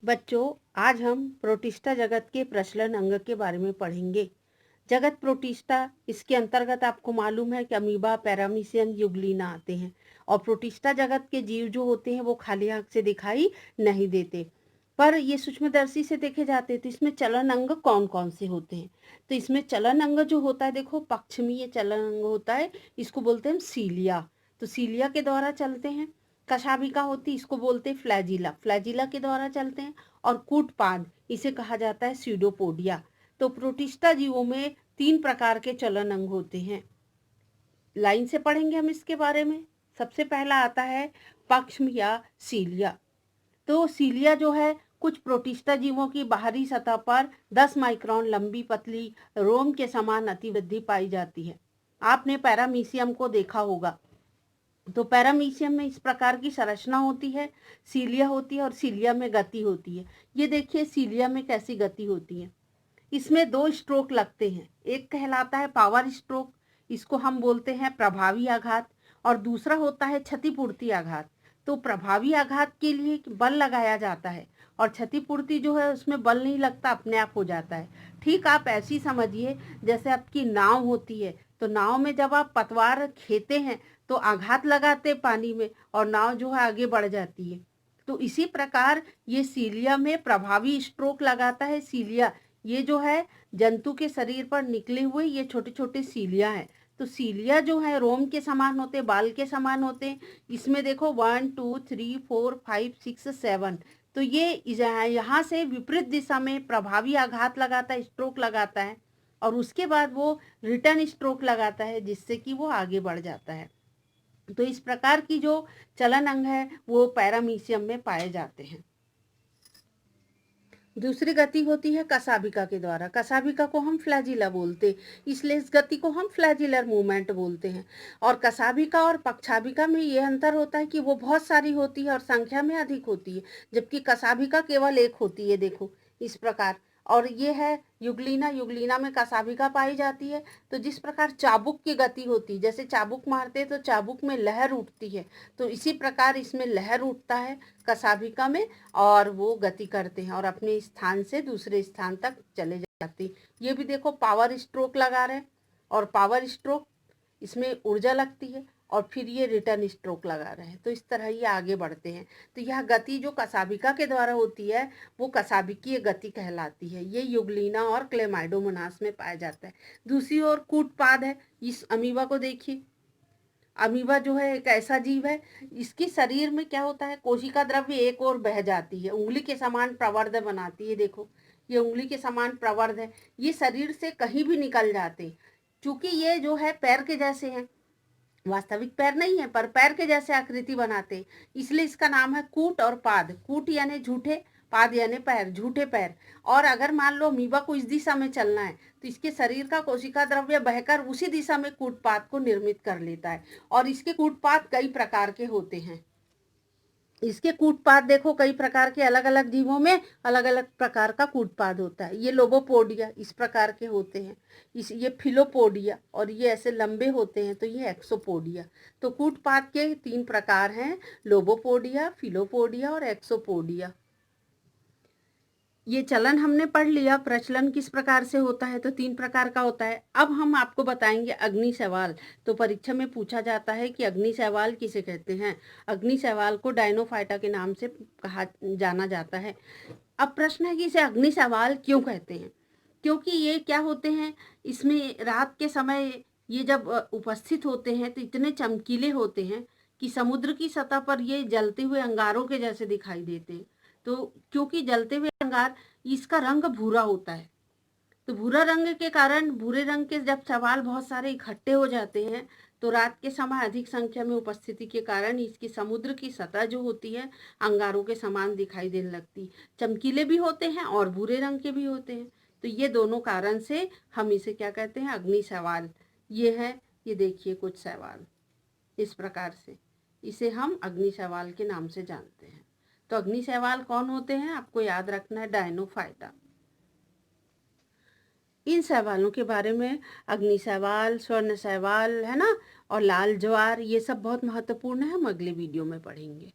बच्चों, आज हम प्रोटिस्टा जगत के प्रचलन अंग के बारे में पढ़ेंगे। जगत प्रोटिस्टा, इसके अंतर्गत आपको मालूम है कि अमीबा, पैरामीशियम, यूग्लिना आते हैं। और प्रोटिस्टा जगत के जीव जो होते हैं वो खाली आंख से दिखाई नहीं देते, पर ये सूक्ष्मदर्शी से देखे जाते हैं। तो इसमें चलन अंग कौन कौन से होते हैं? तो इसमें चलन अंग जो होता है, देखो पक्षमीय चलन अंग होता है, इसको बोलते हैं सीलिया। तो सीलिया के द्वारा चलते हैं। कशाभिका होती, इसको बोलते हैं फ्लैजिला, फ्लैजिला के द्वारा चलते हैं। और कूटपाद, इसे कहा जाता है स्यूडोपोडिया। तो प्रोटिस्टा जीवों में 3 प्रकार के चलन अंग होते हैं। लाइन से पढ़ेंगे हम इसके बारे में। सबसे पहला आता है पक्ष्म या सीलिया। तो सीलिया जो है, कुछ प्रोटिस्टा जीवों की बाहरी सतह पर 10 माइक्रोन लंबी पतली रोम के समान अतिवृद्धि पाई जाती है। आपने पैरामीशियम को देखा होगा। तो पैरामीशियम में इस प्रकार की संरचना होती है, सीलिया होती है और सीलिया में गति होती है। ये देखिए सीलिया में कैसी गति होती है। इसमें 2 स्ट्रोक लगते हैं। एक कहलाता है पावर स्ट्रोक, इसको हम बोलते हैं प्रभावी आघात, और दूसरा होता है क्षतिपूर्ति आघात। तो प्रभावी आघात के लिए बल लगाया जाता है और क्षतिपूर्ति जो है उसमें बल नहीं लगता, अपने आप हो जाता है। ठीक आप ऐसी समझिए जैसे आपकी नाव होती है, तो नाव में जब आप पतवार खेते हैं तो आघात लगाते पानी में और नाव जो है आगे बढ़ जाती है। तो इसी प्रकार ये सीलिया में प्रभावी स्ट्रोक लगाता है सीलिया। ये जो है जंतु के शरीर पर निकले हुए ये छोटे छोटे सीलिया हैं। तो सीलिया जो है रोम के समान होते, बाल के समान होते हैं। इसमें देखो 1 2 3 4 5 6 7। तो ये यहाँ से विपरीत दिशा में प्रभावी आघात लगाता है, स्ट्रोक लगाता है, और उसके बाद वो रिटर्न स्ट्रोक लगाता है जिससे कि वो आगे बढ़ जाता है। तो इस प्रकार की जो चलन अंग है वो पैरामीशियम में पाए जाते हैं। दूसरी गति होती है कशाभिका के द्वारा। कशाभिका को हम फ्लैजिला बोलते, इसलिए इस गति को हम फ्लैजिलर मूवमेंट बोलते हैं। और कशाभिका और पक्षाभिका में ये अंतर होता है कि वो बहुत सारी होती है और संख्या में अधिक होती है, जबकि कशाभिका केवल एक होती है, देखो इस प्रकार। और ये है युग्लिना, युग्लिना में कशाभिका पाई जाती है। तो जिस प्रकार चाबुक की गति होती है, जैसे चाबुक मारते हैं तो चाबुक में लहर उठती है, तो इसी प्रकार इसमें लहर उठता है कशाभिका में, और वो गति करते हैं और अपने स्थान से दूसरे स्थान तक चले जाते हैं। ये भी देखो पावर स्ट्रोक लगा रहे हैं, और पावर स्ट्रोक इसमें ऊर्जा लगती है, और फिर ये रिटर्न स्ट्रोक लगा रहे हैं। तो इस तरह ये आगे बढ़ते हैं। तो यह गति जो कशाभिका के द्वारा होती है वो कशाभिकीय गति कहलाती है। ये युग्लिना और क्लेमाइडोमोनास में पाया जाता है। दूसरी ओर कूटपाद है। इस अमीबा को देखिए। अमीबा जो है एक ऐसा जीव है, इसकी शरीर में क्या होता है, कोशिका द्रव्य एक ओर बह जाती है, उंगली के समान प्रवर्ध बनाती है। देखो ये उंगली के समान प्रवर्ध है, ये शरीर से कहीं भी निकल जाते। चूंकि ये जो है पैर के जैसे हैं, वास्तविक पैर नहीं है पर पैर के जैसे आकृति बनाते, इसलिए इसका नाम है कूट और पाद। कूट यानी झूठे, पाद यानी पैर, झूठे पैर। और अगर मान लो अमीबा को इस दिशा में चलना है तो इसके शरीर का कोशिका द्रव्य बहकर उसी दिशा में कूटपाद को निर्मित कर लेता है। और इसके कूटपाद कई प्रकार के होते हैं। इसके कूटपाद देखो कई प्रकार के, अलग अलग जीवों में अलग अलग प्रकार का कूटपाद होता है। ये लोबोपोडिया इस प्रकार के होते हैं, ये फिलोपोडिया, और ये ऐसे लंबे होते हैं तो ये एक्सोपोडिया। तो कूटपाद के 3 प्रकार हैं, लोबोपोडिया, फिलोपोडिया और एक्सोपोडिया। ये चलन हमने पढ़ लिया, प्रचलन किस प्रकार से होता है, तो 3 प्रकार का होता है। अब हम आपको बताएंगे अग्नि सवाल। तो परीक्षा में पूछा जाता है कि अग्नि सवाल किसे कहते हैं। अग्नि सवाल को डायनोफाइटा के नाम से कहा जाना जाता है। अब प्रश्न है कि इसे अग्नि सवाल क्यों कहते हैं। क्योंकि ये क्या होते हैं, इसमें रात के समय ये जब उपस्थित होते हैं तो इतने चमकीले होते हैं कि समुद्र की सतह पर ये जलते हुए अंगारों के जैसे दिखाई देते हैं। तो क्योंकि जलते हुए अंगार, इसका रंग भूरा होता है, तो भूरा रंग के कारण, भूरे रंग के जब सवाल बहुत सारे इकट्ठे हो जाते हैं तो रात के समय अधिक संख्या में उपस्थिति के कारण इसकी समुद्र की सतह जो होती है अंगारों के समान दिखाई देने लगती। चमकीले भी होते हैं और भूरे रंग के भी होते हैं। तो ये दोनों कारण से हम इसे क्या कहते हैं, अग्नि सवाल। ये है, ये देखिए कुछ सवाल इस प्रकार से, इसे हम अग्नि सवाल के नाम से जानते हैं। तो अग्नि सवाल कौन होते हैं, आपको याद रखना है, डायनोफाइटा। इन सवालों के बारे में, अग्नि सवाल, स्वर्ण सवाल है ना, और लाल ज्वार, ये सब बहुत महत्वपूर्ण है, हम अगले वीडियो में पढ़ेंगे।